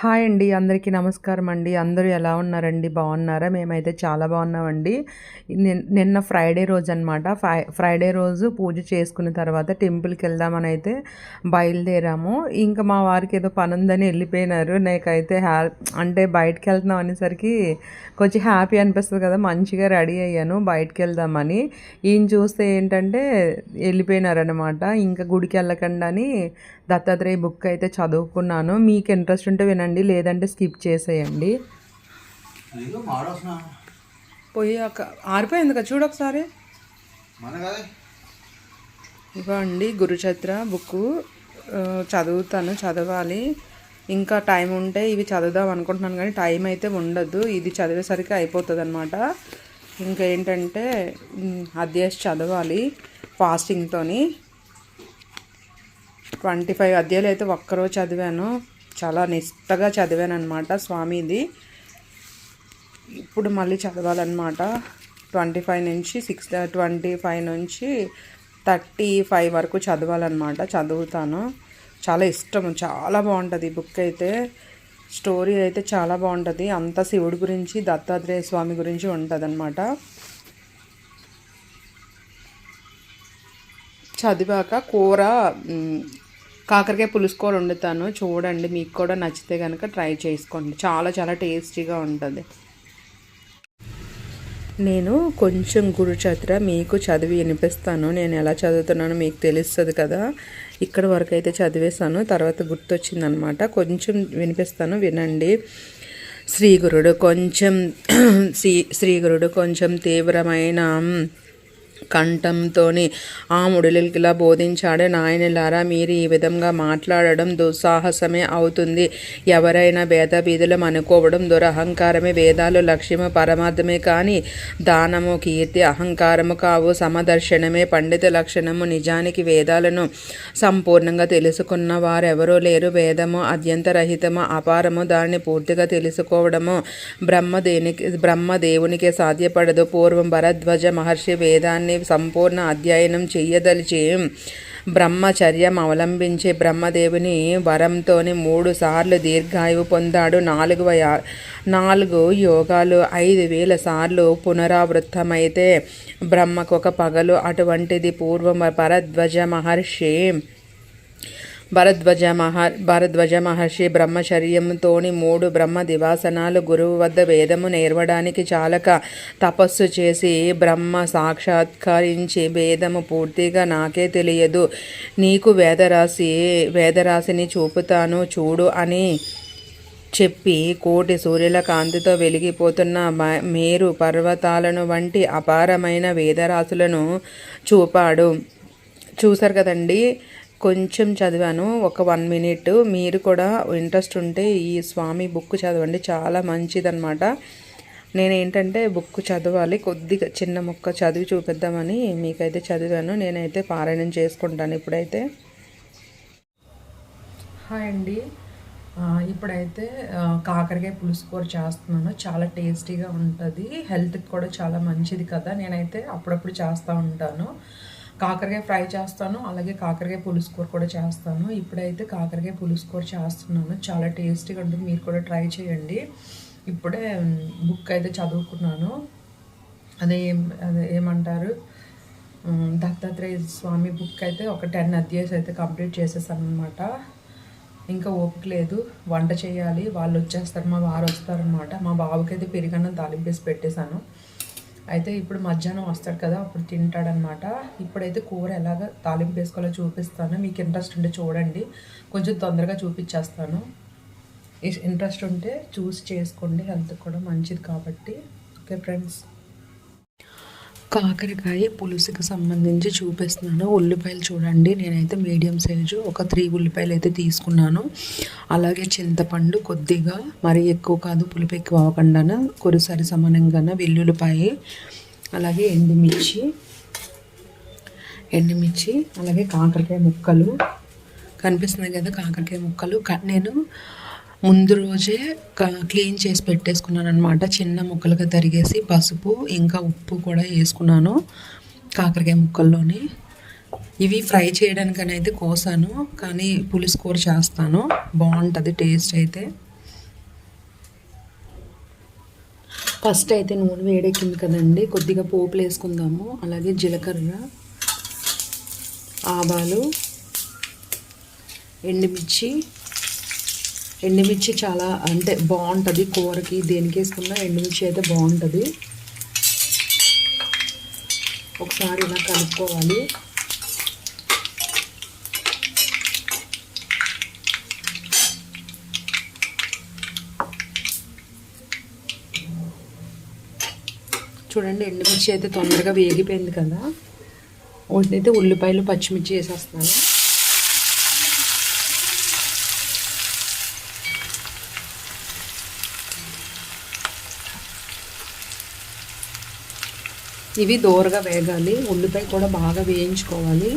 Hi అండి. అందరికీ నమస్కారం అండి. అందరూ ఎలా ఉన్నారండి? బాగున్నారా? మేమైతే చాలా బాగున్నామండి. నిన్న ఫ్రైడే రోజనమాట. ఫ్రైడే రోజు పూజ చేసుకున్న తర్వాత టెంపుల్‌కెళ్దామని అయితే బయలుదేరాము. ఇంకా మా వారికి ఏదో పనుందని వెళ్ళిపోయినారు. నాకైతే అంటే బయటికెళ్తున్నాం అనేసరికి కొంచెం హ్యాపీ అనిపిస్తది కదా! మంచిగా రెడీ అయ్యాను బయటికెళ్దామని. ఈయన చూస్తే ఏంటంటే వెళ్ళిపోయినారనమాట. ఇంకా గుడికెళ్ళకండి అని దత్తాత్రేయ బుక్ అయితే చదువుకున్నాను. మీకు ఇంట్రెస్ట్ ఉంటే వినండి, లేదంటే స్కిప్ చేసేయండి. పోయి ఆరిపోయింది కదా, చూడు ఒకసారి. ఇవ్వండి గురుచరిత్ర బుక్ చదవాలి. ఇంకా టైం ఉంటే ఇవి చదువుదాం అనుకుంటున్నాను, కానీ టైం అయితే ఉండదు. ఇది చదివేసరికి అయిపోతుంది అనమాట. ఇంకా ఏంటంటే అధ్యాయం చదవాలి ఫాస్టింగ్తోని. 25 అధ్యాయాలు అయితే ఒక్కరోజు చదివాను. చాలా నిష్టగా చదివాను అనమాట స్వామిది. ఇప్పుడు మళ్ళీ చదవాలన్నమాట. 25 నుంచి 25 నుంచి 35 వరకు చదవాలన్నమాట. చదువుతాను. చాలా ఇష్టము, చాలా బాగుంటుంది బుక్ అయితే. స్టోరీ అయితే చాలా బాగుంటుంది. అంతా శివుడి గురించి, దత్తాత్రేయ స్వామి గురించి ఉంటుంది అన్నమాట. చదివాక కూర కాకరకాయ పులుసు కూర వండుతాను, చూడండి. మీకు కూడా నచ్చితే కనుక ట్రై చేసుకోండి. చాలా చాలా టేస్టీగా ఉంటుంది. నేను కొంచెం గురుచరిత్ర మీకు చదివి వినిపిస్తాను. నేను ఎలా చదువుతున్నానో మీకు తెలుస్తుంది కదా. ఇక్కడ వరకు అయితే చదివేశాను, తర్వాత గుర్తొచ్చిందనమాట. కొంచెం వినిపిస్తాను, వినండి. శ్రీగురుడు కొంచెం తీవ్రమైన కంఠంతోని ఆ ముడులికిలా బోధించాడు. నాయనలారా, మీరు ఈ విధంగా మాట్లాడడం దుస్సాహసమే అవుతుంది. ఎవరైనా భేదబీదులం అనుకోవడం దురహంకారమే. వేదాలు లక్ష్యము పరమార్థమే కానీ దానము కీర్తి అహంకారము కావు. సమదర్శనమే పండిత లక్షణము. నిజానికి వేదాలను సంపూర్ణంగా తెలుసుకున్న వారెవరూ లేరు. వేదము అద్యంతరహితము, అపారము. దాన్ని పూర్తిగా తెలుసుకోవడము బ్రహ్మదేవునికి సాధ్యపడదు. పూర్వం భరద్వాజ మహర్షి వేదాన్ని సంపూర్ణ అధ్యయనం చెయ్యదలిచి బ్రహ్మచర్యం అవలంబించే బ్రహ్మదేవుని వరంతోని 3 సార్లు దీర్ఘాయువు పొందాడు. 4 యోగాలు 5000 సార్లు పునరావృత్తమైతే బ్రహ్మకు ఒక పగలు. అటువంటిది పూర్వం భరద్వాజ మహర్షి బ్రహ్మచర్యంతోని 3 బ్రహ్మ దివాసనాలు గురువు వద్ద వేదము నేర్వడానికి చాలక తపస్సు చేసి బ్రహ్మ సాక్షాత్కరించి వేదము పూర్తిగా నాకే తెలియదు, నీకు వేదరాశిని చూపుతాను చూడు అని చెప్పి కోటి సూర్యుల కాంతితో వెలిగిపోతున్న మేరు పర్వతాలను వంటి అపారమైన వేదరాశులను చూపాడు. చూసారు కదండి, కొంచెం చదివాను, ఒక 1 మినిట్. మీరు కూడా ఇంట్రెస్ట్ ఉంటే ఈ స్వామి బుక్ చదవండి, చాలా మంచిదన్నమాట. నేనేంటంటే బుక్ చదవాలి, కొద్దిగా చిన్న ముక్క చదివి చూపిద్దామని మీకైతే చదివాను. నేనైతే పారాయణం చేసుకుంటాను ఇప్పుడైతే. హాయ్ అండి. ఇప్పుడైతే కాకరకాయ పులుసు కూర చేస్తున్నాను. చాలా టేస్టీగా ఉంటుంది, హెల్త్కి కూడా చాలా మంచిది కదా. నేనైతే అప్పుడప్పుడు చేస్తూ ఉంటాను. కాకరకాయ ఫ్రై చేస్తాను, అలాగే కాకరకాయ పులుసు కూర కూడా చేస్తాను. ఇప్పుడైతే కాకరకాయ పులుసు కూర చేస్తున్నాను. చాలా టేస్టీగా ఉంటుంది, మీరు కూడా ట్రై చేయండి. ఇప్పుడే బుక్ అయితే చదువుకున్నాను. అదే ఏమంటారు, దత్తాత్రేయ స్వామి బుక్ అయితే ఒక 10 అధ్యాయాలు అయితే కంప్లీట్ చేసేసాను అనమాట. ఇంకా ఓపిక లేదు, వంట చేయాలి. వాళ్ళు వచ్చేస్తారు, మా వారు వస్తారనమాట. మా బాబుకి అయితే పెరుగన్నం తాలింపేసి పెట్టేశాను. అయితే ఇప్పుడు మధ్యాహ్నం వస్తాడు కదా, అప్పుడు తింటాడనమాట. ఇప్పుడైతే కూర ఎలాగ తాలింపు వేసుకోవాలో చూపిస్తాను. మీకు ఇంట్రెస్ట్ ఉంటే చూడండి, కొంచెం తొందరగా చూపించేస్తాను. ఇంట్రెస్ట్ ఉంటే చూసి చేసుకోండి, హెల్త్ కూడా మంచిది కాబట్టి. ఓకే ఫ్రెండ్స్, కాకరకాయ పులుసుకి సంబంధించి చూపిస్తున్నాను. ఉల్లిపాయలు చూడండి, నేనైతే మీడియం సైజు ఒక 3 ఉల్లిపాయలు అయితే తీసుకున్నాను. అలాగే చింతపండు కొద్దిగా, మరీ ఎక్కువ కాదు, పులుపు ఎక్కువ అవ్వకుండా కొరిసారి సమానంగా వెల్లుల్లిపాయ, అలాగే ఎండుమిర్చి, అలాగే కాకరకాయ ముక్కలు కనిపిస్తున్నాయి కదా. కాకరకాయ ముక్కలు నేను ముందు రోజే క్లీన్ చేసి పెట్టేసుకున్నాను అనమాట. చిన్న ముక్కలుగా తరిగేసి పసుపు ఇంకా ఉప్పు కూడా వేసుకున్నాను కాకరకాయ ముక్కల్లోని. ఇవి ఫ్రై చేయడానికని అయితే కోసాను, కానీ పులుసు కూర చేస్తాను, బాగుంటుంది టేస్ట్ అయితే. ఫస్ట్ అయితే నూనె వేడెక్కింది కదండి, కొద్దిగా పోపులు వేసుకుందాము. అలాగే జీలకర్ర, ఆవాలు, ఎండుమిర్చి. ఎండుమిర్చి చాలా అంటే బాగుంటుంది కూరకి, దేనికి వేసుకున్నా ఎండుమిర్చి అయితే బాగుంటుంది. ఒకసారి ఇలా కలుపుకోవాలి. చూడండి ఎండుమిర్చి అయితే తొందరగా వేగిపోయింది కదా. అయితే ఉల్లిపాయలు, పచ్చిమిర్చి వేసేస్తున్నాను. ఇవి దోరగా వేగాలి. ఉల్లిపాయ కూడా బాగా వేయించుకోవాలి.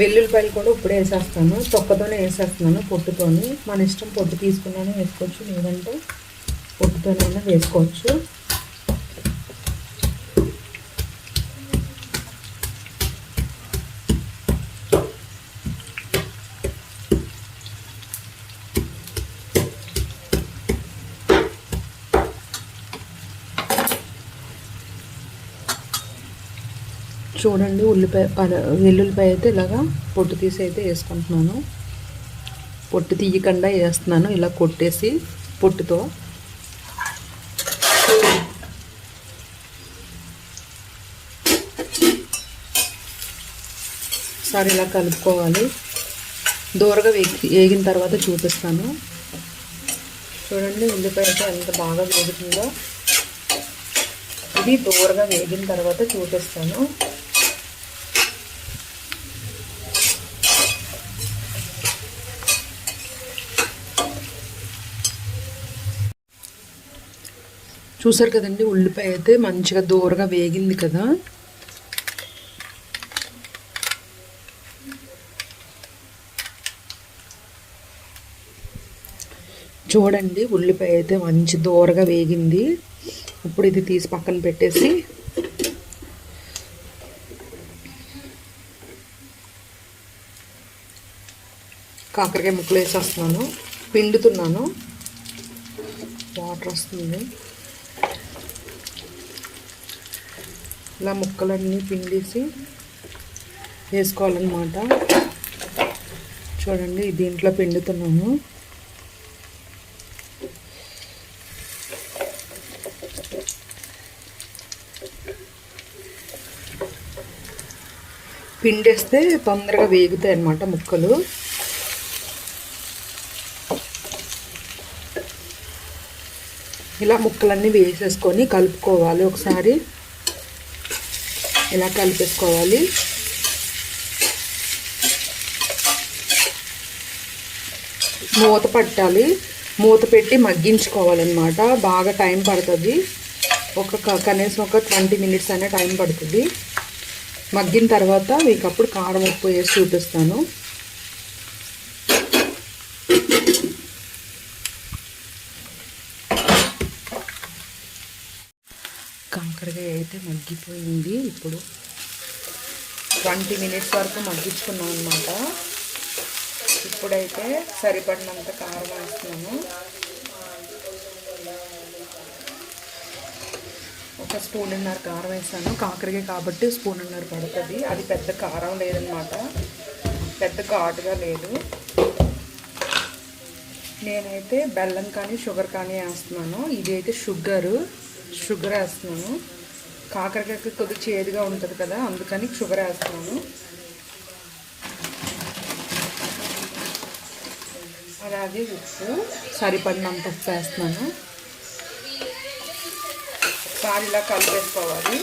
వెల్లుల్లిపాయలు కూడా ఇప్పుడే వేసేస్తాను, తొక్కతోనే వేసేస్తున్నాను, పొట్టుతోని. మన ఇష్టం, పొట్టు తీసుకున్నానే వేసుకోవచ్చు, లేదంటే పొట్టుతోనైనా వేసుకోవచ్చు. చూడండి వెల్లుల్లిపాయ అయితే ఇలాగా పొట్టు తీసి అయితే వేసుకుంటున్నాను. పొట్టు తీయకుండా వేస్తున్నాను, ఇలా కొట్టేసి పొట్టుతో. ఒకసారి ఇలా కలుపుకోవాలి. దూరగా వేగిన తర్వాత చూపిస్తాను. చూడండి ఉల్లిపాయ అయితే ఎంత బాగా వేగుతుందో. ఇది దూరగా వేగిన తర్వాత చూపిస్తాను. చూసారు కదండి, ఉల్లిపాయ అయితే మంచిగా దూరగా వేగింది కదా. చూడండి ఉల్లిపాయ అయితే మంచి దూరగా వేగింది. ఇప్పుడు ఇది తీసి పక్కన పెట్టేసి కాకరకాయ ముక్కలు వేసేస్తున్నాను. పిండుతున్నాను, వాటర్ వస్తుంది. ఇలా ముక్కలన్నీ పిండేసి వేసుకోవాలన్నమాట. చూడండి దీంట్లో పిండుతున్నాను. పిండేస్తే తొందరగా వేగుతాయి అన్నమాట ముక్కలు. ఇలా ముక్కలన్నీ వేసేసుకొని కలుపుకోవాలి. ఒకసారి ఇలా కలిపేసుకోవాలి. మూత పట్టాలి, మూత పెట్టి మగ్గించుకోవాలన్నమాట. బాగా టైం పడుతుంది, కనీసం ఒక 20 మినిట్స్ అయినా టైం పడుతుంది. మగ్గిన తర్వాత మీకు అప్పుడు కారం, ఉప్పు వేసి చూపిస్తాను. కాకరకాయ అయితే మగ్గిపోయింది. ఇప్పుడు 20 మినిట్స్ వరకు మగ్గించుకున్నాం అన్నమాట. ఇప్పుడైతే సరిపడినంత కారం వేస్తున్నాను. ఒక 1.5 స్పూన్ కారం వేసాను. కాకరకాయ కాబట్టి 1.5 స్పూన్ పడుతుంది. అది పెద్ద కారం లేదన్నమాట, పెద్ద ఘాటుగా లేదు. నేనైతే బెల్లం కానీ షుగర్ కానీ వేస్తున్నాను. ఇది అయితే షుగర్ వేస్తున్నాను. కాకరకాయ కొద్దిగా చేదుగా ఉంటుంది కదా, అందుకని షుగర్ వేస్తున్నాను. అలాగే ఉప్పు సరిపడినంత ఉప్పు వేస్తున్నాను. ఒకసారి ఇలా కలిపేసుకోవాలి.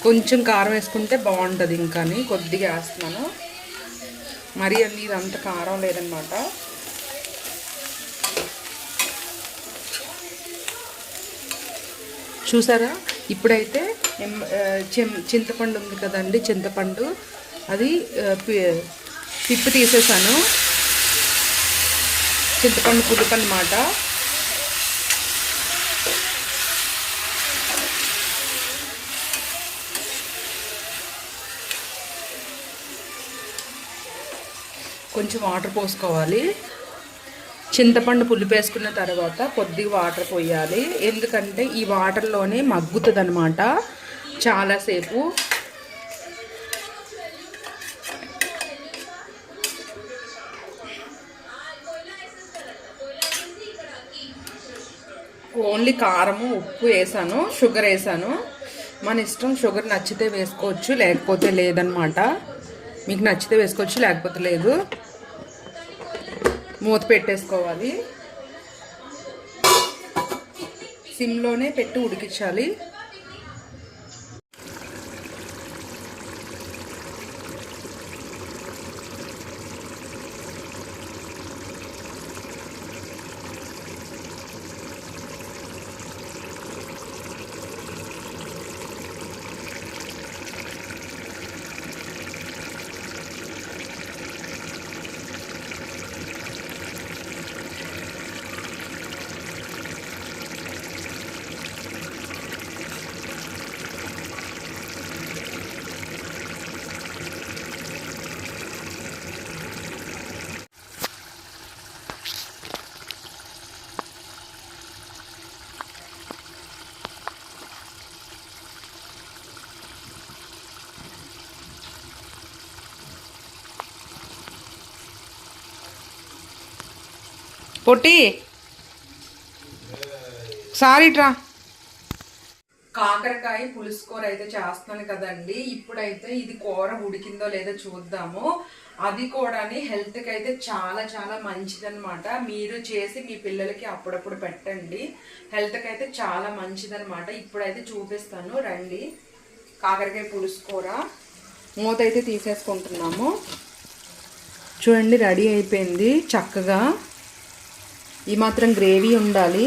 కొంచెం కారం వేసుకుంటే బాగుంటుంది, ఇంకా కొద్దిగా వేస్తున్నాను. మరి అన్ని ఇదంత కారం లేదనమాట. చూసారా, ఇప్పుడైతే చింతపండు ఉంది కదండి, చింతపండు అది పిప్పి తీసేసాను. చింతపండు పులుపు అన్నమాట. కొంచెం వాటర్ పోసుకోవాలి. చింతపండు పులిపేసుకున్న తర్వాత కొద్దిగా వాటర్ పోయాలి. ఎందుకంటే ఈ వాటర్లోనే మగ్గుతుంది అన్నమాట చాలాసేపు. ఓన్లీ కారము ఉప్పు వేసాను, షుగర్ వేసాను. మన ఇష్టం, షుగర్ నచ్చితే వేసుకోవచ్చు లేకపోతే లేదనమాట. మీకు నచ్చితే వేసుకోవచ్చు లేకపోతే లేదు. మూత పెట్టేసుకోవాలి. సిమ్లోనే పెట్టి ఉడికించాలి. పొట్టి సారీట్రా. కాకరకాయ పులుసు కూర అయితే చేస్తున్నాను కదండి. ఇప్పుడైతే ఇది కూర ఉడికిందో లేదో చూద్దాము. అది కూడా హెల్త్కి అయితే చాలా చాలా మంచిదన్నమాట. మీరు చేసి మీ పిల్లలకి అప్పుడప్పుడు పెట్టండి. హెల్త్కి అయితే చాలా మంచిదన్నమాట. ఇప్పుడైతే చూపిస్తాను రండి. కాకరకాయ పులుసు కూర మూత అయితే తీసేసుకుంటున్నాము. చూడండి రెడీ అయిపోయింది చక్కగా. ఈ మాత్రం గ్రేవీ ఉండాలి.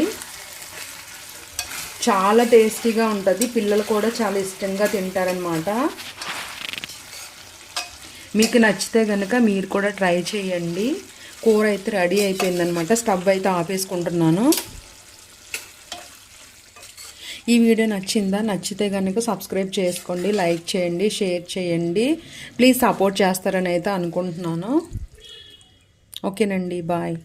చాలా టేస్టీగా ఉంటుంది. పిల్లలు కూడా చాలా ఇష్టంగా తింటారనమాట. మీకు నచ్చితే కనుక మీరు కూడా ట్రై చేయండి. కూర అయితే రెడీ అయిపోయిందనమాట. స్టవ్ అయితే ఆపేసుకుంటున్నాను. ఈ వీడియో నచ్చిందా? నచ్చితే కనుక సబ్స్క్రైబ్ చేసుకోండి, లైక్ చేయండి, షేర్ చేయండి. ప్లీజ్ సపోర్ట్ చేస్తారని అయితే అనుకుంటున్నాను. ఓకేనండి, బాయ్.